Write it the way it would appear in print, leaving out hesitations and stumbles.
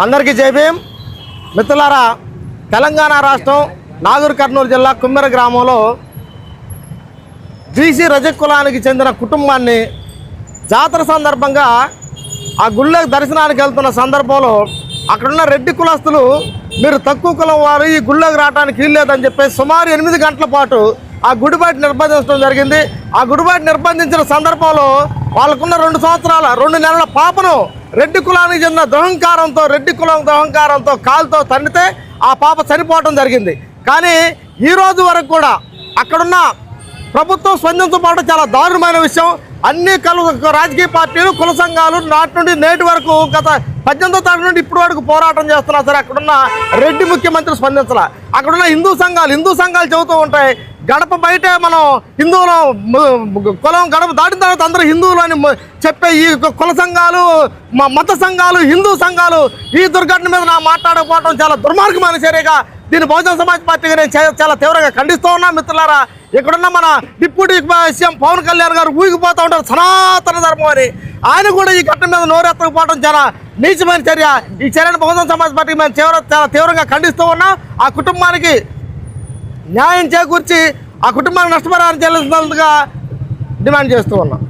అందరికీ జై భీమ్. మిత్రులారా, తెలంగాణ రాష్ట్రం నాగర్ కర్నూలు జిల్లా కుమ్మెర గ్రామంలో బీసీ రజక కులానికి చెందిన కుటుంబాన్ని జాతర సందర్భంగా ఆ గుళ్ళ దర్శనానికి వెళ్తున్న సందర్భంలో అక్కడున్న రెడ్డి కులస్తులు మీరు తక్కువ కులం వారు ఈ గుళ్ళకి రావడానికి వీల్లేదని చెప్పి సుమారు 8 గంటల పాటు ఆ గుడి బయట నిర్బంధించడం జరిగింది. ఆ గుడి బయట నిర్బంధించిన సందర్భంలో వాళ్ళకున్న 2 సంవత్సరాల 2 నెలల పాపను రెడ్డి కులానికి చెందిన దుహంకారంతో రెడ్డి కులం దుహంకారంతో కాలుతో తన్నితే ఆ పాప చనిపోవడం జరిగింది. కానీ ఈ రోజు వరకు కూడా అక్కడున్న ప్రభుత్వం స్పందించకపోవడం చాలా దారుణమైన విషయం. అన్ని రాజకీయ పార్టీలు కుల సంఘాలు నాటి నుండి నేటి వరకు గత 18వ తారీఖు నుండి ఇప్పటి వరకు పోరాటం చేస్తున్నా సరే అక్కడున్న రెడ్డి ముఖ్యమంత్రి స్పందించాల. అక్కడున్న హిందూ సంఘాలు చెబుతూ ఉంటాయి, గడప బయటే మనం హిందువుల కులం గడప దాటిన తర్వాత అందరూ హిందువులు అని చెప్పే ఈ కుల సంఘాలు మత సంఘాలు హిందూ సంఘాలు ఈ దుర్ఘటన మీద మాట్లాడకపోవడం చాలా దుర్మార్గమైన చర్యగా దీన్ని బహుజన సమాజ్ పార్టీగా నేను చాలా తీవ్రంగా ఖండిస్తూ ఉన్నా. మిత్రులారా, ఇక్కడున్న మన డిప్యూటీ సీఎం పవన్ కళ్యాణ్ గారు ఊగిపోతూ ఉంటారు సనాతన ధర్మం అని. ఆయన కూడా ఈ ఘటన మీద నోరెత్తకపోవడం చాలా నీచమైన చర్య. ఈ చర్యను బహుజన సమాజ్ పార్టీ మేము చాలా తీవ్రంగా ఖండిస్తూ ఉన్నాం. ఆ కుటుంబానికి న్యాయం చేకూర్చి ఆ కుటుంబానికి నష్టపరిహారం చెల్లించినందుగా డిమాండ్ చేస్తూ ఉన్నాం.